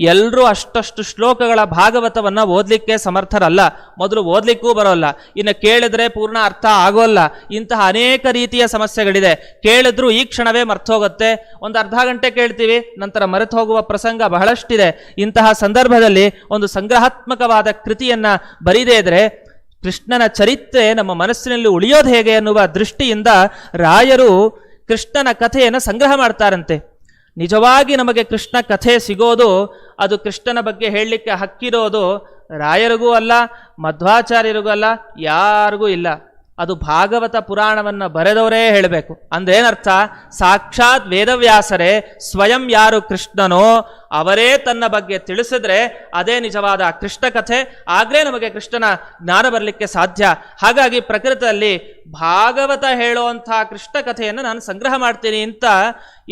ಎಲ್ಲರೂ ಅಷ್ಟಷ್ಟು ಶ್ಲೋಕಗಳ ಭಾಗವತವನ್ನು ಓದಲಿಕ್ಕೆ ಸಮರ್ಥರಲ್ಲ. ಮೊದಲು ಓದಲಿಕ್ಕೂ ಬರೋಲ್ಲ, ಇನ್ನು ಕೇಳಿದ್ರೆ ಪೂರ್ಣ ಅರ್ಥ ಆಗೋಲ್ಲ. ಇಂತಹ ಅನೇಕ ರೀತಿಯ ಸಮಸ್ಯೆಗಳಿದೆ. ಕೇಳಿದ್ರೂ ಈ ಕ್ಷಣವೇ ಮರ್ತೋಗುತ್ತೆ. ಒಂದು ಅರ್ಧ ಗಂಟೆ ಕೇಳ್ತೀವಿ, ನಂತರ ಮರೆತು ಹೋಗುವ ಪ್ರಸಂಗ ಬಹಳಷ್ಟಿದೆ. ಇಂತಹ ಸಂದರ್ಭದಲ್ಲಿ ಒಂದು ಸಂಗ್ರಹಾತ್ಮಕವಾದ ಕೃತಿಯನ್ನ ಬರೀದೇ ಇದ್ರೆ ಕೃಷ್ಣನ ಚರಿತ್ರೆ ನಮ್ಮ ಮನಸ್ಸಿನಲ್ಲಿ ಉಳಿಯೋದು ಹೇಗೆ ಅನ್ನುವ ದೃಷ್ಟಿಯಿಂದ ರಾಯರು ಕೃಷ್ಣನ ಕಥೆಯನ್ನು ಸಂಗ್ರಹ ಮಾಡ್ತಾರಂತೆ. ನಿಜವಾಗಿ ನಮಗೆ ಕೃಷ್ಣ ಕಥೆ ಸಿಗೋದು, ಅದು ಕೃಷ್ಣನ ಬಗ್ಗೆ ಹೇಳಲಿಕ್ಕೆ ಹಕ್ಕಿರೋದು ರಾಯರಿಗೂ ಅಲ್ಲ, ಮಧ್ವಾಚಾರ್ಯರಿಗೂ ಅಲ್ಲ, ಯಾರಿಗೂ ಇಲ್ಲ. ಅದು ಭಾಗವತ ಪುರಾಣವನ್ನು ಬರೆದವರೇ ಹೇಳಬೇಕು. ಅಂದ್ರೇನರ್ಥ? ಸಾಕ್ಷಾತ್ ವೇದವ್ಯಾಸರೇ ಸ್ವಯಂ ಯಾರು ಕೃಷ್ಣನೋ ಅವರೇ ತನ್ನ ಬಗ್ಗೆ ತಿಳಿಸಿದ್ರೆ ಅದೇ ನಿಜವಾದ ಕೃಷ್ಣ ಕಥೆ. ಆಗ್ಲೇ ನಮಗೆ ಕೃಷ್ಣನ ಜ್ಞಾನ ಬರಲಿಕ್ಕೆ ಸಾಧ್ಯ. ಹಾಗಾಗಿ ಪ್ರಕೃತದಲ್ಲಿ ಭಾಗವತ ಹೇಳುವಂಥ ಕೃಷ್ಣ ಕಥೆಯನ್ನು ನಾನು ಸಂಗ್ರಹ ಮಾಡ್ತೀನಿ ಅಂತ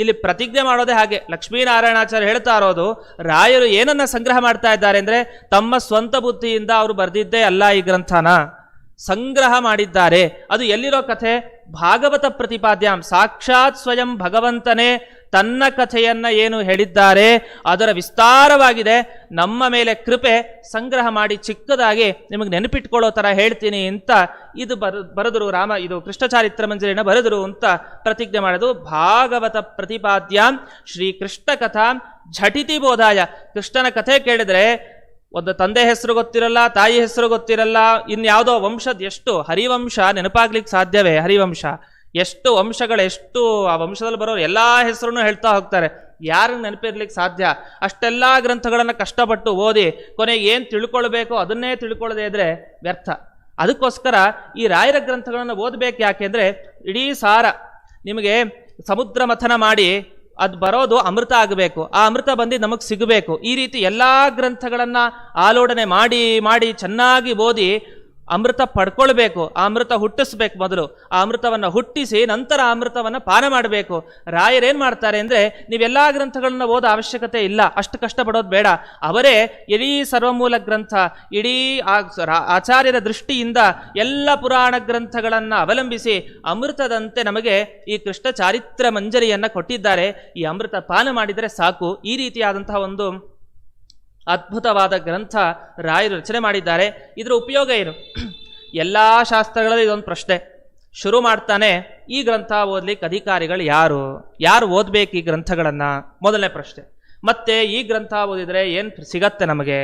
ಇಲ್ಲಿ ಪ್ರತಿಜ್ಞೆ ಮಾಡೋದೇ ಹಾಗೆ. ಲಕ್ಷ್ಮೀನಾರಾಯಣಾಚಾರ್ಯ ಹೇಳ್ತಾ ಇರೋದು, ರಾಯರು ಏನನ್ನ ಸಂಗ್ರಹ ಮಾಡ್ತಾ ಇದ್ದಾರೆ ಅಂದರೆ ತಮ್ಮ ಸ್ವಂತ ಬುದ್ಧಿಯಿಂದ ಅವರು ಬರೆದಿದ್ದೇ ಅಲ್ಲ, ಈ ಗ್ರಂಥನ ಸಂಗ್ರಹ ಮಾಡಿದ್ದಾರೆ. ಅದು ಎಲ್ಲಿರೋ ಕಥೆ? ಭಾಗವತ ಪ್ರತಿಪಾದ್ಯಾಂ. ಸಾಕ್ಷಾತ್ ಸ್ವಯಂ ಭಗವಂತನೇ ತನ್ನ ಕಥೆಯನ್ನ ಏನು ಹೇಳಿದ್ದಾರೆ ಅದರ ವಿಸ್ತಾರವಾಗಿದೆ. ನಮ್ಮ ಮೇಲೆ ಕೃಪೆ, ಸಂಗ್ರಹ ಮಾಡಿ ಚಿಕ್ಕದಾಗಿ ನಿಮಗೆ ನೆನಪಿಟ್ಕೊಳ್ಳೋ ಥರ ಹೇಳ್ತೀನಿ ಅಂತ ಇದು ಬರೆದರು ಇದು ಕೃಷ್ಣ ಚಾರಿತ್ರ ಮಂಜರಿನ ಬರೆದರು ಅಂತ ಪ್ರತಿಜ್ಞೆ ಮಾಡೋದು. ಭಾಗವತ ಪ್ರತಿಪಾದ್ಯಾಂ ಶ್ರೀ ಕೃಷ್ಣ ಕಥಾ ಝಟಿತಿ ಬೋಧಾಯ. ಕೃಷ್ಣನ ಕಥೆ ಕೇಳಿದ್ರೆ ಒಂದು ತಂದೆ ಹೆಸರು ಗೊತ್ತಿರಲ್ಲ, ತಾಯಿ ಹೆಸರು ಗೊತ್ತಿರಲ್ಲ, ಇನ್ಯಾವುದೋ ವಂಶದ ಎಷ್ಟು ಹರಿವಂಶ ನೆನಪಾಗ್ಲಿಕ್ಕೆ ಸಾಧ್ಯವೇ? ಹರಿವಂಶ ಎಷ್ಟು ವಂಶಗಳೆಷ್ಟು, ಆ ವಂಶದಲ್ಲಿ ಬರೋರು ಎಲ್ಲ ಹೆಸರನ್ನು ಹೇಳ್ತಾ ಹೋಗ್ತಾರೆ. ಯಾರನ್ನು ನೆನಪಿರ್ಲಿಕ್ಕೆ ಸಾಧ್ಯ? ಅಷ್ಟೆಲ್ಲ ಗ್ರಂಥಗಳನ್ನು ಕಷ್ಟಪಟ್ಟು ಓದಿ ಕೊನೆಗೆ ಏನು ತಿಳ್ಕೊಳ್ಬೇಕೋ ಅದನ್ನೇ ತಿಳ್ಕೊಳ್ಳದೆ ಇದ್ರೆ ವ್ಯರ್ಥ. ಅದಕ್ಕೋಸ್ಕರ ಈ ರಾಯರ ಗ್ರಂಥಗಳನ್ನು ಓದಬೇಕು. ಯಾಕೆಂದರೆ ಇಡೀ ಸಾರ ನಿಮಗೆ ಸಮುದ್ರ ಮಥನ ಮಾಡಿ ಅದು ಬರೋದು ಅಮೃತ ಆಗಬೇಕು. ಆ ಅಮೃತ ಬಂದು ನಮಗೆ ಸಿಗಬೇಕು. ಈ ರೀತಿ ಎಲ್ಲ ಗ್ರಂಥಗಳನ್ನು ಆಲೋಡನೆ ಮಾಡಿ ಮಾಡಿ ಚೆನ್ನಾಗಿ ಓದಿ ಅಮೃತ ಪಡ್ಕೊಳ್ಬೇಕು. ಆ ಅಮೃತ ಹುಟ್ಟಿಸ್ಬೇಕು. ಮೊದಲು ಆ ಅಮೃತವನ್ನು ಹುಟ್ಟಿಸಿ ನಂತರ ಆ ಅಮೃತವನ್ನು ಪಾನ ಮಾಡಬೇಕು. ರಾಯರೇನು ಮಾಡ್ತಾರೆ ಅಂದರೆ, ನೀವೆಲ್ಲ ಗ್ರಂಥಗಳನ್ನ ಓದ ಅವಶ್ಯಕತೆ ಇಲ್ಲ, ಅಷ್ಟು ಕಷ್ಟಪಡೋದು ಬೇಡ. ಅವರೇ ಇಡೀ ಸರ್ವಮೂಲ ಗ್ರಂಥ, ಇಡೀ ಆಚಾರ್ಯರ ದೃಷ್ಟಿಯಿಂದ ಎಲ್ಲ ಪುರಾಣ ಗ್ರಂಥಗಳನ್ನು ಅವಲಂಬಿಸಿ ಅಮೃತದಂತೆ ನಮಗೆ ಈ ಕೃಷ್ಣ ಚಾರಿತ್ರ ಮಂಜರಿಯನ್ನು ಕೊಟ್ಟಿದ್ದಾರೆ. ಈ ಅಮೃತ ಪಾನ ಮಾಡಿದರೆ ಸಾಕು. ಈ ರೀತಿಯಾದಂತಹ ಒಂದು ಅದ್ಭುತವಾದ ಗ್ರಂಥ ರಾಯರು ರಚನೆ ಮಾಡಿದ್ದಾರೆ. ಇದರ ಉಪಯೋಗ ಏನು? ಎಲ್ಲ ಶಾಸ್ತ್ರಗಳಲ್ಲಿ ಇದೊಂದು ಪ್ರಶ್ನೆ ಶುರು ಮಾಡ್ತಾನೆ. ಈ ಗ್ರಂಥ ಓದ್ಲಿಕ್ಕೆ ಅಧಿಕಾರಿಗಳು ಯಾರು ಓದ್ಬೇಕು ಈ ಗ್ರಂಥಗಳನ್ನು? ಮೊದಲನೇ ಪ್ರಶ್ನೆ. ಮತ್ತೆ ಈ ಗ್ರಂಥ ಓದಿದ್ರೆ ಏನು ಸಿಗತ್ತೆ ನಮಗೆ?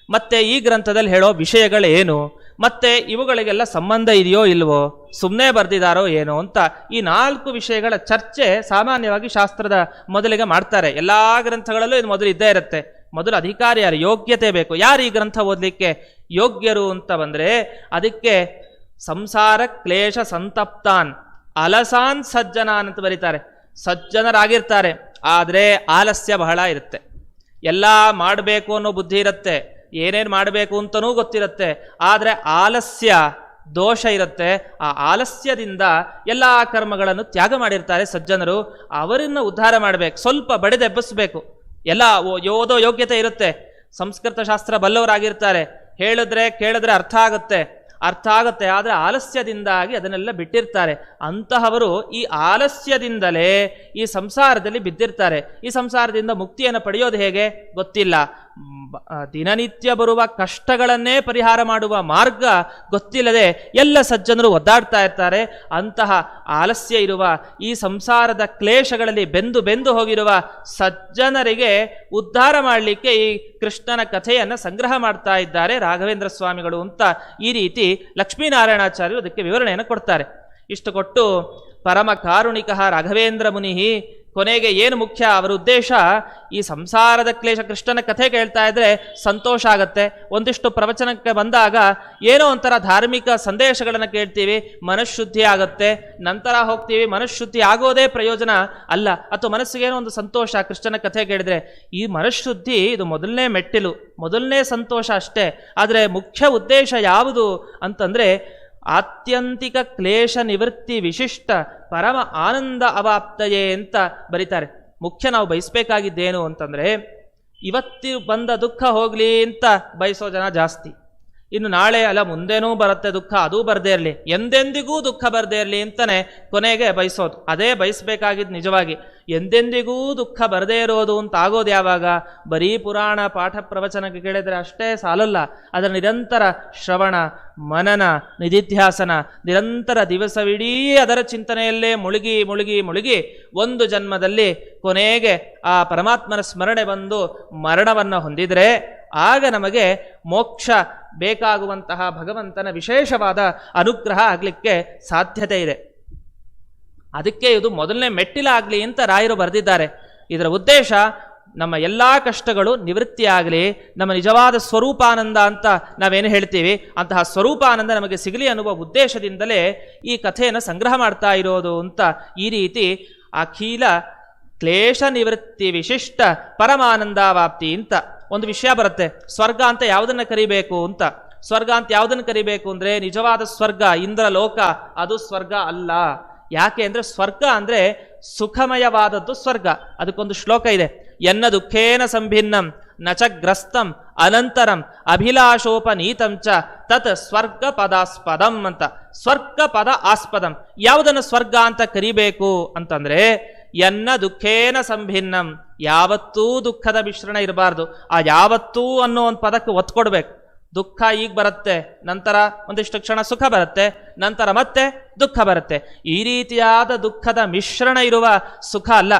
ಮತ್ತೆ ಈ ಗ್ರಂಥದಲ್ಲಿ ಹೇಳೋ ವಿಷಯಗಳು ಏನು? ಮತ್ತೆ ಇವುಗಳಿಗೆಲ್ಲ ಸಂಬಂಧ ಇದೆಯೋ ಇಲ್ವೋ, ಸುಮ್ಮನೆ ಬರೆದಿದ್ದಾರೋ ಏನೋ ಅಂತ ಈ 4 ವಿಷಯಗಳ ಚರ್ಚೆ ಸಾಮಾನ್ಯವಾಗಿ ಶಾಸ್ತ್ರದ ಮೊದಲಿಗೆ ಮಾಡ್ತಾರೆ. ಎಲ್ಲ ಗ್ರಂಥಗಳಲ್ಲೂ ಇದು ಮೊದಲು ಇದ್ದೇ ಇರುತ್ತೆ. ಮೊದಲು ಅಧಿಕಾರಿ ಯಾರು, ಯೋಗ್ಯತೆ ಬೇಕು. ಯಾರು ಈ ಗ್ರಂಥ ಓದಲಿಕ್ಕೆ ಯೋಗ್ಯರು ಅಂತ ಬಂದರೆ ಅದಕ್ಕೆ ಸಂಸಾರ ಕ್ಲೇಶ ಸಂತಪ್ತಾನ್ ಅಲಸಾನ್ ಸಜ್ಜನಾನ್ ಅಂತ ಬರೀತಾರೆ. ಸಜ್ಜನರಾಗಿರ್ತಾರೆ, ಆದರೆ ಆಲಸ್ಯ ಬಹಳ ಇರುತ್ತೆ. ಎಲ್ಲ ಮಾಡಬೇಕು ಅನ್ನೋ ಬುದ್ಧಿ ಇರುತ್ತೆ, ಏನೇನು ಮಾಡಬೇಕು ಅಂತನೂ ಗೊತ್ತಿರುತ್ತೆ, ಆದರೆ ಆಲಸ್ಯ ದೋಷ ಇರುತ್ತೆ. ಆ ಆಲಸ್ಯದಿಂದ ಎಲ್ಲ ಕರ್ಮಗಳನ್ನು ತ್ಯಾಗ ಮಾಡಿರ್ತಾರೆ ಸಜ್ಜನರು. ಅವರನ್ನು ಉದ್ಧಾರ ಮಾಡಬೇಕು, ಸ್ವಲ್ಪ ಬಡಿದೆಬ್ಬಿಸ್ಬೇಕು. ಎಲ್ಲ ಓದೋ ಯೋಗ್ಯತೆ ಇರುತ್ತೆ, ಸಂಸ್ಕೃತ ಶಾಸ್ತ್ರ ಬಲ್ಲವರಾಗಿರ್ತಾರೆ, ಕೇಳಿದ್ರೆ ಅರ್ಥ ಆಗುತ್ತೆ, ಆದರೆ ಆಲಸ್ಯದಿಂದಾಗಿ ಅದನ್ನೆಲ್ಲ ಬಿಟ್ಟಿರ್ತಾರೆ. ಅಂತಹವರು ಈ ಆಲಸ್ಯದಿಂದಲೇ ಈ ಸಂಸಾರದಲ್ಲಿ ಬಿದ್ದಿರ್ತಾರೆ. ಈ ಸಂಸಾರದಿಂದ ಮುಕ್ತಿಯನ್ನು ಪಡೆಯೋದು ಹೇಗೆ ಗೊತ್ತಿಲ್ಲ. ದಿನನಿತ್ಯ ಬರುವ ಕಷ್ಟಗಳನ್ನೇ ಪರಿಹಾರ ಮಾಡುವ ಮಾರ್ಗ ಗೊತ್ತಿಲ್ಲದೆ ಎಲ್ಲ ಸಜ್ಜನರು ಒದ್ದಾಡ್ತಾ ಇರ್ತಾರೆ. ಅಂತಹ ಆಲಸ್ಯ ಇರುವ ಈ ಸಂಸಾರದ ಕ್ಲೇಶಗಳಲ್ಲಿ ಬೆಂದು ಹೋಗಿರುವ ಸಜ್ಜನರಿಗೆ ಉದ್ಧಾರ ಮಾಡಲಿಕ್ಕೆ ಈ ಕೃಷ್ಣನ ಕಥೆಯನ್ನು ಸಂಗ್ರಹ ಮಾಡ್ತಾ ಇದ್ದಾರೆ ರಾಘವೇಂದ್ರ ಸ್ವಾಮಿಗಳು ಅಂತ ಈ ರೀತಿ ಲಕ್ಷ್ಮೀನಾರಾಯಣಾಚಾರ್ಯರು ಅದಕ್ಕೆ ವಿವರಣೆಯನ್ನು ಕೊಡ್ತಾರೆ. ಇಷ್ಟು ಕೊಟ್ಟು ಪರಮ ಕಾರುಣಿಕ ರಾಘವೇಂದ್ರ ಮುನಿ ಕೊನೆಗೆ ಏನು ಮುಖ್ಯ, ಅವರ ಉದ್ದೇಶ ಈ ಸಂಸಾರದ ಕ್ಲೇಶ ಕೃಷ್ಣನ ಕಥೆ ಕೇಳ್ತಾ ಇದ್ರೆ ಸಂತೋಷ ಆಗತ್ತೆ. ಒಂದಿಷ್ಟು ಪ್ರವಚನಕ್ಕೆ ಬಂದಾಗ ಏನೋ ಒಂಥರ ಧಾರ್ಮಿಕ ಸಂದೇಶಗಳನ್ನು ಕೇಳ್ತೀವಿ, ಮನಃಶುದ್ಧಿ ಆಗತ್ತೆ. ನಂತರ ಹೋಗ್ತೀವಿ, ಮನಃಶುದ್ಧಿ ಆಗೋದೇ ಪ್ರಯೋಜನ ಅಲ್ಲ, ಅಥವಾ ಮನಸ್ಸಿಗೇನೋ ಒಂದು ಸಂತೋಷ ಕೃಷ್ಣನ ಕಥೆ ಕೇಳಿದ್ರೆ. ಈ ಮನಃಶುದ್ಧಿ ಇದು ಮೊದಲನೇ ಮೆಟ್ಟಿಲು, ಮೊದಲನೇ ಸಂತೋಷ ಅಷ್ಟೇ. ಆದರೆ ಮುಖ್ಯ ಉದ್ದೇಶ ಯಾವುದು ಅಂತಂದರೆ ಆತ್ಯಂತಿಕ ಕ್ಲೇಶ ನಿವೃತ್ತಿ ವಿಶಿಷ್ಟ ಪರಮ ಆನಂದ ಅವಾಪ್ತಯೇ ಅಂತ ಬರೀತಾರೆ. ಮುಖ್ಯ ನಾವು ಬಯಸಬೇಕಾಗಿದ್ದೇನು ಅಂತಂದರೆ ಇವತ್ತು ಬಂದ ದುಃಖ ಹೋಗಲಿ ಅಂತ ಬಯಸೋ ಜನ ಜಾಸ್ತಿ, ಇನ್ನು ನಾಳೆ ಅಲ್ಲ ಮುಂದೇನೂ ಬರುತ್ತೆ ದುಃಖ, ಅದೂ ಬರದೇ ಇರಲಿ, ಎಂದೆಂದಿಗೂ ದುಃಖ ಬರದೇ ಇರಲಿ ಅಂತಾನೆ ಕೊನೆಗೆ ಬಯಸೋದು. ಅದೇ ಬಯಸಬೇಕಾಗಿದ್ದು ನಿಜವಾಗಿ. ಎಂದೆಂದಿಗೂ ದುಃಖ ಬರದೇ ಇರೋದು ಅಂತ ಆಗೋದು ಯಾವಾಗ? ಬರೀ ಪುರಾಣ ಪಾಠ ಪ್ರವಚನಕ್ಕೆ ಕೇಳಿದರೆ ಅಷ್ಟೇ ಸಾಲಲ್ಲ. ಅದರ ನಿರಂತರ ಶ್ರವಣ ಮನನ ನಿಧಿಧ್ಯಾಸನ, ನಿರಂತರ ದಿವಸವಿಡೀ ಅದರ ಚಿಂತನೆಯಲ್ಲೇ ಮುಳುಗಿ ಮುಳುಗಿ ಮುಳುಗಿ ಒಂದು ಜನ್ಮದಲ್ಲಿ ಕೊನೆಗೆ ಆ ಪರಮಾತ್ಮನ ಸ್ಮರಣೆ ಬಂದು ಮರಣವನ್ನು ಹೊಂದಿದರೆ ಆಗ ನಮಗೆ ಮೋಕ್ಷ ಬೇಕಾಗುವಂತಹ ಭಗವಂತನ ವಿಶೇಷವಾದ ಅನುಗ್ರಹ ಆಗಲಿಕ್ಕೆ ಸಾಧ್ಯತೆ ಇದೆ. ಅದಕ್ಕೆ ಇದು ಮೊದಲನೇ ಮೆಟ್ಟಿಲಾಗಲಿ ಅಂತ ರಾಯರು ಬರೆದಿದ್ದಾರೆ. ಇದರ ಉದ್ದೇಶ ನಮ್ಮ ಎಲ್ಲ ಕಷ್ಟಗಳು ನಿವೃತ್ತಿಯಾಗಲಿ, ನಮ್ಮ ನಿಜವಾದ ಸ್ವರೂಪಾನಂದ ಅಂತ ನಾವೇನು ಹೇಳ್ತೀವಿ ಅಂತಹ ಸ್ವರೂಪಾನಂದ ನಮಗೆ ಸಿಗಲಿ ಅನ್ನುವ ಉದ್ದೇಶದಿಂದಲೇ ಈ ಕಥೆಯನ್ನು ಸಂಗ್ರಹ ಮಾಡ್ತಾ ಇರೋದು ಅಂತ ಈ ರೀತಿ ಅಖಿಲ ಕ್ಲೇಶ ನಿವೃತ್ತಿ ವಿಶಿಷ್ಟ ಪರಮಾನಂದಾವಾಪ್ತಿ ಅಂತ ಒಂದು ವಿಷಯ ಬರುತ್ತೆ. ಸ್ವರ್ಗ ಅಂತ ಯಾವುದನ್ನ ಕರಿಬೇಕು ಅಂತ. ಸ್ವರ್ಗ ಅಂತ ಯಾವುದನ್ನು ಕರಿಬೇಕು ಅಂದರೆ ನಿಜವಾದ ಸ್ವರ್ಗ ಇಂದ್ರ ಲೋಕ ಅದು ಸ್ವರ್ಗ ಅಲ್ಲ. ಯಾಕೆ ಅಂದರೆ ಸ್ವರ್ಗ ಅಂದರೆ ಸುಖಮಯವಾದದ್ದು ಸ್ವರ್ಗ. ಅದಕ್ಕೊಂದು ಶ್ಲೋಕ ಇದೆ, ಎನ್ನ ದುಃಖೇನ ಸಂಭಿನ್ನಂ ನಚಗ್ರಸ್ತಂ ಅನಂತರಂ ಅಭಿಲಾಷೋಪನೀತಂಚ ತತ್ ಸ್ವರ್ಗ ಪದಾಸ್ಪದಂ ಅಂತ. ಸ್ವರ್ಗ ಪದ ಆಸ್ಪದಂ. ಯಾವುದನ್ನು ಸ್ವರ್ಗ ಅಂತ ಕರಿಬೇಕು ಅಂತಂದ್ರೆ ಎನ್ನ ದುಃಖೇನ ಸಂಭಿನ್ನಂ, ಯಾವತ್ತೂ ದುಃಖದ ಮಿಶ್ರಣ ಇರಬಾರ್ದು. ಆ ಯಾವತ್ತೂ ಅನ್ನೋ ಒಂದು ಪದಕ್ಕೆ ಒತ್ತು ಕೊಡ್ಬೇಕು. ದುಃಖ ಈಗ ಬರುತ್ತೆ, ನಂತರ ಒಂದಿಷ್ಟು ಕ್ಷಣ ಸುಖ ಬರುತ್ತೆ, ನಂತರ ಮತ್ತೆ ದುಃಖ ಬರುತ್ತೆ. ಈ ರೀತಿಯಾದ ದುಃಖದ ಮಿಶ್ರಣ ಇರುವ ಸುಖ ಅಲ್ಲ.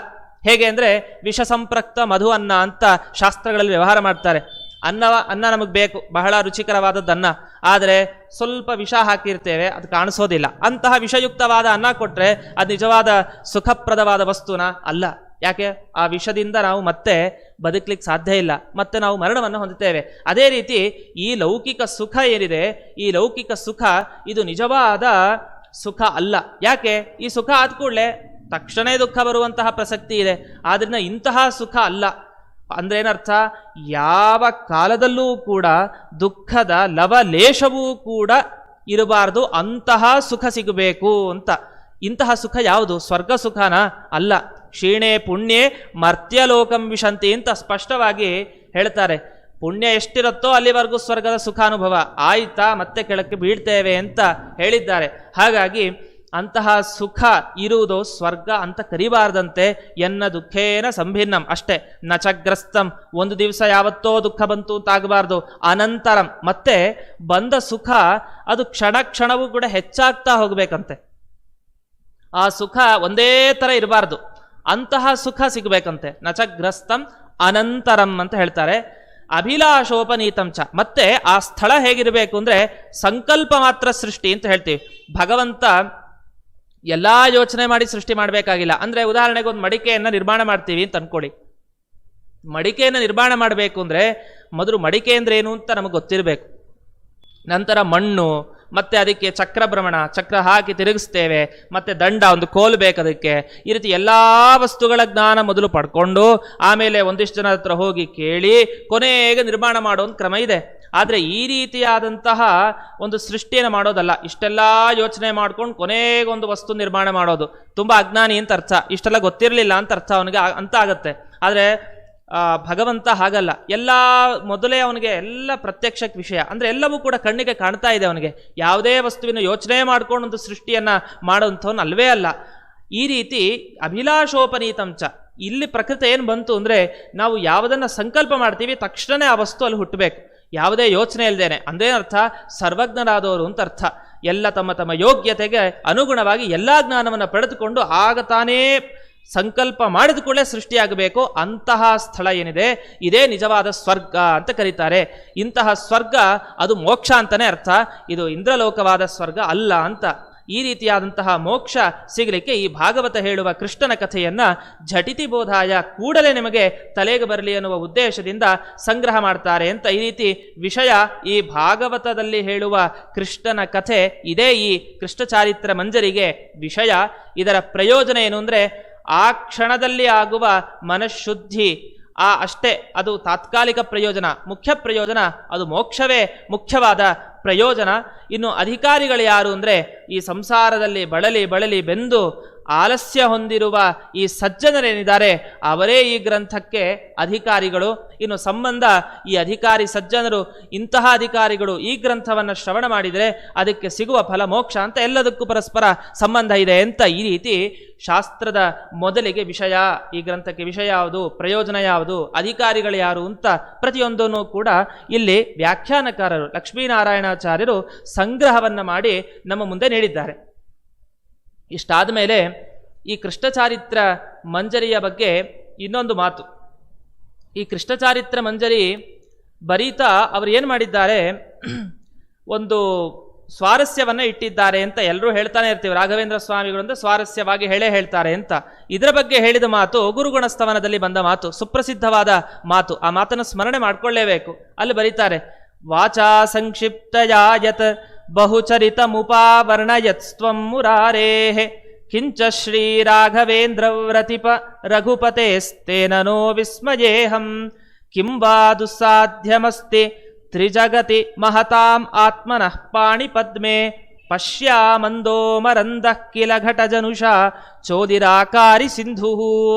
ಹೇಗೆ ಅಂದರೆ ವಿಷ ಸಂಪೃಕ್ತ ಮಧು ಅನ್ನ ಅಂತ ಶಾಸ್ತ್ರಗಳಲ್ಲಿ ವ್ಯವಹಾರ ಮಾಡ್ತಾರೆ. ಅನ್ನ ನಮಗೆ ಬೇಕು, ಬಹಳ ರುಚಿಕರವಾದದ್ದು ಅನ್ನ, ಆದರೆ ಸ್ವಲ್ಪ ವಿಷ ಹಾಕಿರ್ತೇವೆ, ಅದು ಕಾಣಿಸೋದಿಲ್ಲ. ಅಂತಹ ವಿಷಯುಕ್ತವಾದ ಅನ್ನ ಕೊಟ್ಟರೆ ಅದು ನಿಜವಾದ ಸುಖಪ್ರದವಾದ ವಸ್ತುನ ಅಲ್ಲ. ಯಾಕೆ? ಆ ವಿಷದಿಂದ ನಾವು ಮತ್ತೆ ಬದುಕಲಿಕ್ಕೆ ಸಾಧ್ಯ ಇಲ್ಲ, ಮತ್ತೆ ನಾವು ಮರಣವನ್ನು ಹೊಂದುತ್ತೇವೆ. ಅದೇ ರೀತಿ ಈ ಲೌಕಿಕ ಸುಖ ಏನಿದೆ, ಈ ಲೌಕಿಕ ಸುಖ ಇದು ನಿಜವಾದ ಸುಖ ಅಲ್ಲ. ಯಾಕೆ? ಈ ಸುಖ ಆದ ಕೂಡಲೇ ತಕ್ಷಣ ದುಃಖ ಬರುವಂತಹ ಪ್ರಸಕ್ತಿ ಇದೆ. ಆದ್ರಿಂದ ಇಂತಹ ಸುಖ ಅಲ್ಲ. ಅಂದ್ರೆ ಏನರ್ಥ? ಯಾವ ಕಾಲದಲ್ಲೂ ಕೂಡ ದುಃಖದ ಲವಲೇಶವೂ ಕೂಡ ಇರಬಾರ್ದು, ಅಂತಹ ಸುಖ ಸಿಗಬೇಕು ಅಂತ. ಇಂತಹ ಸುಖ ಯಾವುದು? ಸ್ವರ್ಗ ಸುಖನ ಅಲ್ಲ. ಕ್ಷೀಣೆ ಪುಣ್ಯೆ ಮರ್ತ್ಯಲೋಕಂ ವಿಶಂತಿ ಅಂತ ಸ್ಪಷ್ಟವಾಗಿ ಹೇಳ್ತಾರೆ. ಪುಣ್ಯ ಎಷ್ಟಿರುತ್ತೋ ಅಲ್ಲಿವರೆಗೂ ಸ್ವರ್ಗದ ಸುಖಾನುಭವ, ಆಯ್ತಾ ಮತ್ತೆ ಕೆಳಕ್ಕೆ ಬೀಳ್ತೇವೆ ಅಂತ ಹೇಳಿದ್ದಾರೆ. ಹಾಗಾಗಿ ಅಂತಹ ಸುಖ ಇರುವುದು ಸ್ವರ್ಗ ಅಂತ ಕರಿಬಾರ್ದಂತೆ. ಎನ್ನ ದುಃಖೇನ ಸಂಭಿನ್ನಂ ಅಷ್ಟೇ. ನಚಗ್ರಸ್ತಂ, ಒಂದು ದಿವಸ ಯಾವತ್ತೋ ದುಃಖ ಬಂತು ಅಂತ ಆಗಬಾರ್ದು. ಅನಂತರಂ, ಮತ್ತೆ ಬಂದ ಸುಖ ಅದು ಕ್ಷಣ ಕ್ಷಣವೂ ಕೂಡ ಹೆಚ್ಚಾಗ್ತಾ ಹೋಗ್ಬೇಕಂತೆ. ಆ ಸುಖ ಒಂದೇ ಥರ ಇರಬಾರ್ದು, ಅಂತಹ ಸುಖ ಸಿಗಬೇಕಂತೆ. ನಚಗ್ರಸ್ತಂ ಅನಂತರಂ ಅಂತ ಹೇಳ್ತಾರೆ. ಅಭಿಲಾಷೋಪನೀತಂಚ, ಮತ್ತೆ ಆ ಸ್ಥಳ ಹೇಗಿರಬೇಕು ಅಂದರೆ ಸಂಕಲ್ಪ ಮಾತ್ರ ಸೃಷ್ಟಿ ಅಂತ ಹೇಳ್ತೀವಿ. ಭಗವಂತ ಎಲ್ಲ ಯೋಚನೆ ಮಾಡಿ ಸೃಷ್ಟಿ ಮಾಡಬೇಕಾಗಿಲ್ಲ. ಅಂದರೆ ಉದಾಹರಣೆಗೆ ಒಂದು ಮಡಿಕೆಯನ್ನು ನಿರ್ಮಾಣ ಮಾಡ್ತೀವಿ ಅಂತ ಅನ್ಕೊಳ್ಳಿ. ಮಡಿಕೆಯನ್ನು ನಿರ್ಮಾಣ ಮಾಡಬೇಕು ಅಂದರೆ ಮೊದಲು ಮಡಿಕೆ ಅಂದರೆ ಏನು ಅಂತ ನಮಗೆ ಗೊತ್ತಿರಬೇಕು. ನಂತರ ಮಣ್ಣು, ಮತ್ತೆ ಅದಕ್ಕೆ ಚಕ್ರಭ್ರಮಣ, ಚಕ್ರ ಹಾಕಿ ತಿರುಗಿಸ್ತೇವೆ, ಮತ್ತೆ ದಂಡ, ಒಂದು ಕೋಲು ಬೇಕು ಅದಕ್ಕೆ. ಈ ರೀತಿ ಎಲ್ಲ ವಸ್ತುಗಳ ಜ್ಞಾನ ಮೊದಲು ಪಡ್ಕೊಂಡು ಆಮೇಲೆ ಒಂದಿಷ್ಟು ಜನ ಹತ್ರ ಹೋಗಿ ಕೇಳಿ ಕೊನೆಗೆ ನಿರ್ಮಾಣ ಮಾಡೋ ಒಂದು ಕ್ರಮ ಇದೆ. ಆದರೆ ಈ ರೀತಿಯಾದಂತಹ ಒಂದು ಸೃಷ್ಟಿಯನ್ನು ಮಾಡೋದಲ್ಲ. ಇಷ್ಟೆಲ್ಲ ಯೋಚನೆ ಮಾಡ್ಕೊಂಡು ಕೊನೆಗೊಂದು ವಸ್ತು ನಿರ್ಮಾಣ ಮಾಡೋದು ತುಂಬ ಅಜ್ಞಾನಿ ಅಂತ ಅರ್ಥ. ಇಷ್ಟೆಲ್ಲ ಗೊತ್ತಿರಲಿಲ್ಲ ಅಂತ ಅರ್ಥ ಅವನಿಗೆ ಅಂತ ಆಗತ್ತೆ. ಆದರೆ ಭಗವಂತ ಹಾಗಲ್ಲ. ಎಲ್ಲ ಮೊದಲೇ ಅವನಿಗೆ ಎಲ್ಲ ಪ್ರತ್ಯಕ್ಷಕ್ಕೆ ವಿಷಯ. ಅಂದರೆ ಎಲ್ಲವೂ ಕೂಡ ಕಣ್ಣಿಗೆ ಕಾಣ್ತಾ ಇದೆ ಅವನಿಗೆ. ಯಾವುದೇ ವಸ್ತುವಿನ ಯೋಚನೆ ಮಾಡ್ಕೊಂಡು ಒಂದು ಸೃಷ್ಟಿಯನ್ನು ಮಾಡೋಂಥವನು ಅಲ್ವೇ ಅಲ್ಲ. ಈ ರೀತಿ ಅಭಿಲಾಷೋಪನೀತಂಚ, ಇಲ್ಲಿ ಪ್ರಕೃತಿ ಏನು ಬಂತು ಅಂದರೆ ನಾವು ಯಾವುದನ್ನು ಸಂಕಲ್ಪ ಮಾಡ್ತೀವಿ ತಕ್ಷಣ ಆ ವಸ್ತು ಅಲ್ಲಿ ಹುಟ್ಟಬೇಕು, ಯಾವುದೇ ಯೋಚನೆ ಇಲ್ಲದೇನೆ. ಅಂದೇ ಅರ್ಥ ಸರ್ವಜ್ಞರಾದವರು ಅಂತ ಅರ್ಥ. ಎಲ್ಲ ತಮ್ಮ ತಮ್ಮ ಯೋಗ್ಯತೆಗೆ ಅನುಗುಣವಾಗಿ ಎಲ್ಲ ಜ್ಞಾನವನ್ನು ಪಡೆದುಕೊಂಡು ಆಗ ತಾನೇ ಸಂಕಲ್ಪ ಮಾಡಿದ ಕೂಡಲೇ ಸೃಷ್ಟಿಯಾಗಬೇಕು. ಅಂತಹ ಸ್ಥಳ ಏನಿದೆ ಇದೇ ನಿಜವಾದ ಸ್ವರ್ಗ ಅಂತ ಕರೀತಾರೆ. ಇಂತಹ ಸ್ವರ್ಗ ಅದು ಮೋಕ್ಷ ಅಂತಾನೆ ಅರ್ಥ. ಇದು ಇಂದ್ರಲೋಕವಾದ ಸ್ವರ್ಗ ಅಲ್ಲ ಅಂತ. ಈ ರೀತಿಯಾದಂತಹ ಮೋಕ್ಷ ಸಿಗಲಿಕ್ಕೆ ಈ ಭಾಗವತ ಹೇಳುವ ಕೃಷ್ಣನ ಕಥೆಯನ್ನ ಝಟಿತಿ ಬೋಧಾಯ, ಕೂಡಲೇ ನಿಮಗೆ ತಲೆಗೆ ಬರಲಿ ಅನ್ನುವ ಉದ್ದೇಶದಿಂದ ಸಂಗ್ರಹ ಮಾಡ್ತಾರೆ ಅಂತ. ಈ ರೀತಿ ವಿಷಯ ಈ ಭಾಗವತದಲ್ಲಿ ಹೇಳುವ ಕೃಷ್ಣನ ಕಥೆ ಇದೇ ಈ ಕೃಷ್ಣ ಚಾರಿತ್ರ ಮಂಜರಿಗೆ ವಿಷಯ. ಇದರ ಪ್ರಯೋಜನ ಏನು ಅಂದರೆ ಆ ಕ್ಷಣದಲ್ಲಿ ಆಗುವ ಮನಃಶುದ್ಧಿ ಅಷ್ಟೇ, ಅದು ತಾತ್ಕಾಲಿಕ ಪ್ರಯೋಜನ. ಮುಖ್ಯ ಪ್ರಯೋಜನ ಅದು ಮೋಕ್ಷವೇ ಮುಖ್ಯವಾದ ಪ್ರಯೋಜನ. ಇನ್ನು ಅಧಿಕಾರಿಗಳು ಯಾರು ಅಂದರೆ ಈ ಸಂಸಾರದಲ್ಲಿ ಬಳಲಿ ಬಳಲಿ ಬೆಂದು ಆಲಸ್ಯ ಹೊಂದಿರುವ ಈ ಸಜ್ಜನರೇನಿದ್ದಾರೆ ಅವರೇ ಈ ಗ್ರಂಥಕ್ಕೆ ಅಧಿಕಾರಿಗಳು. ಇನ್ನು ಸಂಬಂಧ, ಈ ಅಧಿಕಾರಿ ಸಜ್ಜನರು, ಇಂತಹ ಅಧಿಕಾರಿಗಳು ಈ ಗ್ರಂಥವನ್ನು ಶ್ರವಣ ಮಾಡಿದರೆ ಅದಕ್ಕೆ ಸಿಗುವ ಫಲ ಮೋಕ್ಷ ಅಂತ ಎಲ್ಲದಕ್ಕೂ ಪರಸ್ಪರ ಸಂಬಂಧ ಇದೆ ಅಂತ ಈ ರೀತಿ ಶಾಸ್ತ್ರದ ಮೊದಲಿಗೆ ವಿಷಯ, ಈ ಗ್ರಂಥಕ್ಕೆ ವಿಷಯ ಯಾವುದು, ಪ್ರಯೋಜನ ಯಾವುದು, ಅಧಿಕಾರಿಗಳು ಯಾರು ಅಂತ ಪ್ರತಿಯೊಂದನ್ನು ಕೂಡ ಇಲ್ಲಿ ವ್ಯಾಖ್ಯಾನಕಾರರು ಲಕ್ಷ್ಮೀನಾರಾಯಣಾಚಾರ್ಯರು ಸಂಗ್ರಹವನ್ನು ಮಾಡಿ ನಮ್ಮ ಮುಂದೆ ನೀಡಿದ್ದಾರೆ. ಇಷ್ಟಾದ ಮೇಲೆ ಈ ಕೃಷ್ಣಚಾರಿತ್ರ ಮಂಜರಿಯ ಬಗ್ಗೆ ಇನ್ನೊಂದು ಮಾತು. ಈ ಕೃಷ್ಣಚಾರಿತ್ರ ಮಂಜರಿ ಬರೀತಾ ಅವರು ಏನು ಮಾಡಿದ್ದಾರೆ, ಒಂದು ಸ್ವಾರಸ್ಯವನ್ನು ಇಟ್ಟಿದ್ದಾರೆ ಅಂತ ಎಲ್ಲರೂ ಹೇಳ್ತಾನೆ ಇರ್ತೀವಿ. ರಾಘವೇಂದ್ರ ಸ್ವಾಮಿಗಳಂತ ಸ್ವಾರಸ್ಯವಾಗಿ ಹೇಳ್ತಾರೆ ಅಂತ. ಇದರ ಬಗ್ಗೆ ಹೇಳಿದ ಮಾತು ಗುರುಗುಣಸ್ತವನದಲ್ಲಿ ಬಂದ ಮಾತು, ಸುಪ್ರಸಿದ್ಧವಾದ ಮಾತು. ಆ ಮಾತನ್ನು ಸ್ಮರಣೆ ಮಾಡ್ಕೊಳ್ಳೇಬೇಕು. ಅಲ್ಲಿ ಬರೀತಾರೆ, ವಾಚಾ ಸಂಕ್ಷಿಪ್ತಯಾಯತ್ ಬಹುಚರಿತ ಮುಪಾವರ್ಣಯತ್ಸ್ತ್ವಂ ಮುರಾರೇಃ ಕಿಂಚ ಶ್ರೀ ರಾಘವೇಂದ್ರ ವ್ರತಿಪ ರಘುಪತೇಸ್ತೇನನೋ ವಿಸ್ಮಯೇಹಂ ಕಿಂ ವಾ ದುಸ್ಸಾಧ್ಯವಸ್ತಿ ತ್ರಿಜಗತಿ ಮಹತಾಂ ಆತ್ಮನಃ ಪಾಣಿಪದ್ಮೆ ಪಶ್ಯಾಮಂದೋ ಮರಂದಃ ಕಿಲ ಘಟಜನುಷಾ ಚೋದಿರಾಕಾರಿ ಸಿಂಧು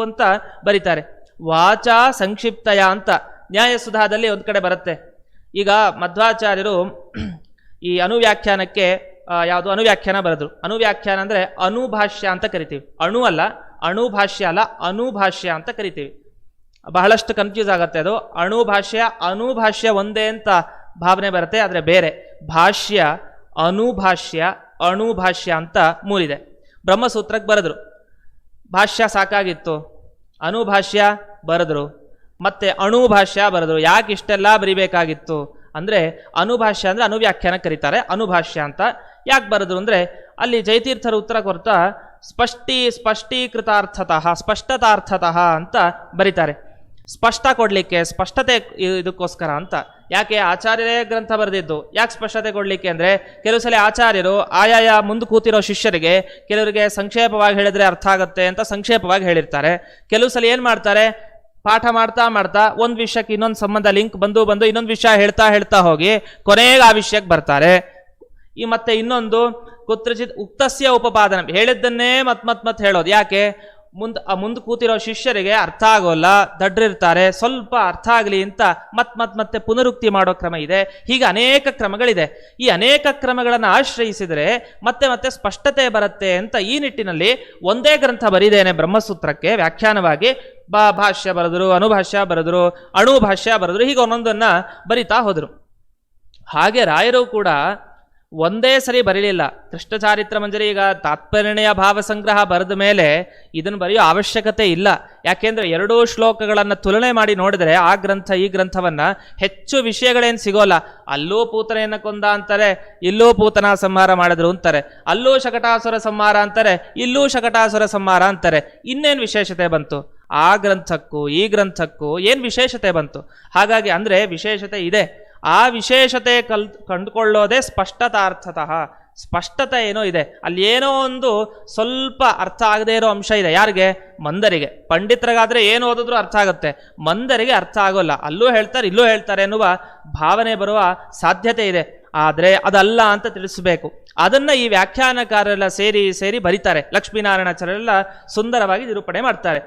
ಅಂತ ಬರೀತಾರೆ. ವಾಚಾ ಸಂಕ್ಷಿಪ್ತಯ ಅಂತ ನ್ಯಾಯಸುಧಾದಲ್ಲಿ ಒಂದು ಕಡೆ ಬರುತ್ತೆ. ಈಗ ಮಧ್ವಾಚಾರ್ಯರು ಈ ಅನುವ್ಯಾಖ್ಯಾನಕ್ಕೆ ಯಾವುದು ಅನುವ್ಯಾಖ್ಯಾನ ಬರೆದ್ರು. ಅನುವ್ಯಾಖ್ಯಾನ ಅಂದರೆ ಅನುಭಾಷ್ಯ ಅಂತ ಕರಿತೀವಿ. ಅಣು ಅಲ್ಲ, ಅಣುಭಾಷ್ಯ ಅಲ್ಲ, ಅನುಭಾಷ್ಯ ಅಂತ ಕರಿತೀವಿ. ಬಹಳಷ್ಟು ಕನ್ಫ್ಯೂಸ್ ಆಗುತ್ತೆ ಅದು. ಅಣುಭಾಷ್ಯ ಅನುಭಾಷ್ಯ ಒಂದೇ ಅಂತ ಭಾವನೆ ಬರುತ್ತೆ, ಆದರೆ ಬೇರೆ. ಭಾಷ್ಯ, ಅನುಭಾಷ್ಯ, ಅಣುಭಾಷ್ಯ ಅಂತ ಮೂರಿದೆ. ಬ್ರಹ್ಮಸೂತ್ರಕ್ಕೆ ಬರೆದ್ರು, ಭಾಷ್ಯ ಸಾಕಾಗಿತ್ತು, ಅನುಭಾಷ್ಯ ಬರೆದ್ರು, ಮತ್ತೆ ಅಣುಭಾಷ್ಯ ಬರೆದ್ರು. ಯಾಕೆ ಇಷ್ಟೆಲ್ಲ ಬರಿಬೇಕಾಗಿತ್ತು ಅಂದರೆ, ಅನುಭಾಷ್ಯ ಅಂದರೆ ಅನುವ್ಯಾಖ್ಯಾನ ಕರೀತಾರೆ, ಅನುಭಾಷ್ಯ ಅಂತ ಯಾಕೆ ಬರೆದ್ರು ಅಂದರೆ, ಅಲ್ಲಿ ಜಯತೀರ್ಥರ ಉತ್ತರ ಕೊಡ್ತಾ ಸ್ಪಷ್ಟೀಕೃತಾರ್ಥತಃ ಸ್ಪಷ್ಟತಾರ್ಥತಃ ಅಂತ ಬರೀತಾರೆ. ಸ್ಪಷ್ಟ ಕೊಡಲಿಕ್ಕೆ, ಸ್ಪಷ್ಟತೆ ಇದಕ್ಕೋಸ್ಕರ ಅಂತ. ಯಾಕೆ ಆಚಾರ್ಯರೇ ಗ್ರಂಥ ಬರೆದಿದ್ದು, ಯಾಕೆ ಸ್ಪಷ್ಟತೆ ಕೊಡಲಿಕ್ಕೆ ಅಂದರೆ, ಕೆಲವು ಸಲ ಆಚಾರ್ಯರು ಆಯಾಯ ಮುಂದೆ ಕೂತಿರೋ ಶಿಷ್ಯರಿಗೆ ಕೆಲವರಿಗೆ ಸಂಕ್ಷೇಪವಾಗಿ ಹೇಳಿದ್ರೆ ಅರ್ಥ ಆಗುತ್ತೆ ಅಂತ ಸಂಕ್ಷೇಪವಾಗಿ ಹೇಳಿರ್ತಾರೆ. ಕೆಲವು ಸಲ ಏನು ಮಾಡ್ತಾರೆ, ಪಾಠ ಮಾಡ್ತಾ ಒಂದು ವಿಷಯಕ್ಕೆ ಇನ್ನೊಂದು ಸಂಬಂಧ ಲಿಂಕ್ ಬಂದು ಇನ್ನೊಂದು ವಿಷಯ ಹೇಳ್ತಾ ಹೋಗಿ ಕೊನೆಗೆ ಆ ವಿಷಯಕ್ಕೆ ಬರ್ತಾರೆ. ಈ ಮತ್ತೆ ಇನ್ನೊಂದು ಕುತ್ರಚಿತ್ ಉಕ್ತಸ್ಯ ಉಪಪಾದನ, ಹೇಳಿದ್ದನ್ನೇ ಮತ್ ಹೇಳೋದು. ಯಾಕೆ, ಮುಂದೆ ಕೂತಿರೋ ಶಿಷ್ಯರಿಗೆ ಅರ್ಥ ಆಗೋಲ್ಲ, ದಡ್ರಿರ್ತಾರೆ, ಸ್ವಲ್ಪ ಅರ್ಥ ಆಗಲಿ ಅಂತ ಮತ್ತೆ ಪುನರುಕ್ತಿ ಮಾಡೋ ಕ್ರಮ ಇದೆ. ಹೀಗೆ ಅನೇಕ ಕ್ರಮಗಳಿದೆ. ಈ ಅನೇಕ ಕ್ರಮಗಳನ್ನು ಆಶ್ರಯಿಸಿದರೆ ಮತ್ತೆ ಸ್ಪಷ್ಟತೆ ಬರುತ್ತೆ ಅಂತ ಈ ನಿಟ್ಟಿನಲ್ಲಿ ಒಂದೇ ಗ್ರಂಥ ಬರೀದೇನೆ ಬ್ರಹ್ಮಸೂತ್ರಕ್ಕೆ ವ್ಯಾಖ್ಯಾನವಾಗಿ ಭಾಷ್ಯ ಬರೆದರು, ಅನುಭಾಷ್ಯ ಬರೆದರು, ಅಣುಭಾಷ್ಯ ಬರೆದರು, ಹೀಗೆ ಒಂದೊಂದನ್ನು ಬರಿತಾ ಹೋದರು. ಹಾಗೆ ರಾಯರು ಕೂಡ ಒಂದೇ ಸರಿ ಬರೀಲಿಲ್ಲ. ಕೃಷ್ಣಚಾರಿತ್ರ ಮಂಜರಿ ಈಗ ತಾತ್ಪರ್ಯಣೆಯ ಭಾವಸಂಗ್ರಹ ಬರೆದ ಮೇಲೆ ಇದನ್ನು ಬರೆಯೋ ಅವಶ್ಯಕತೆ ಇಲ್ಲ. ಯಾಕೆಂದರೆ ಎರಡೂ ಶ್ಲೋಕಗಳನ್ನು ತುಲನೆ ಮಾಡಿ ನೋಡಿದರೆ ಆ ಗ್ರಂಥ ಈ ಗ್ರಂಥವನ್ನು ಹೆಚ್ಚು ವಿಷಯಗಳೇನು ಸಿಗೋಲ್ಲ. ಅಲ್ಲೂ ಪೂತನೆಯನ್ನು ಕೊಂದ ಅಂತಾರೆ, ಇಲ್ಲೂ ಪೂತನ ಸಂಹಾರ ಮಾಡಿದ್ರು ಅಂತಾರೆ, ಅಲ್ಲೂ ಶಕಟಾಸುರ ಸಂಹಾರ ಅಂತಾರೆ, ಇಲ್ಲೂ ಶಕಟಾಸುರ ಸಂಹಾರ ಅಂತಾರೆ. ಇನ್ನೇನು ವಿಶೇಷತೆ ಬಂತು? ಆ ಗ್ರಂಥಕ್ಕೂ ಈ ಗ್ರಂಥಕ್ಕೂ ಏನು ವಿಶೇಷತೆ ಬಂತು? ಹಾಗಾಗಿ ಅಂದರೆ ವಿಶೇಷತೆ ಇದೆ. ಆ ವಿಶೇಷತೆ ಕಂಡುಕೊಳ್ಳೋದೇ ಸ್ಪಷ್ಟತಾರ್ಥತಃ. ಸ್ಪಷ್ಟತೆ ಏನೋ ಇದೆ, ಅಲ್ಲಿ ಏನೋ ಒಂದು ಸ್ವಲ್ಪ ಅರ್ಥ ಆಗದೆ ಇರೋ ಅಂಶ ಇದೆ. ಯಾರಿಗೆ? ಮಂದರಿಗೆ. ಪಂಡಿತರಿಗಾದರೆ ಏನು ಓದಿದ್ರು ಅರ್ಥ ಆಗುತ್ತೆ, ಮಂದರಿಗೆ ಅರ್ಥ ಆಗೋಲ್ಲ. ಅಲ್ಲೂ ಹೇಳ್ತಾರೆ ಇಲ್ಲೂ ಹೇಳ್ತಾರೆ ಎನ್ನುವ ಭಾವನೆ ಬರುವ ಸಾಧ್ಯತೆ ಇದೆ. ಆದರೆ ಅದಲ್ಲ ಅಂತ ತಿಳಿಸಬೇಕು. ಅದನ್ನು ಈ ವ್ಯಾಖ್ಯಾನಕಾರರೆಲ್ಲ ಸೇರಿ ಬರೀತಾರೆ. ಲಕ್ಷ್ಮೀನಾರಾಯಣಾಚಾರ್ಯರೆಲ್ಲ ಸುಂದರವಾಗಿ ನಿರೂಪಣೆ ಮಾಡ್ತಾರೆ.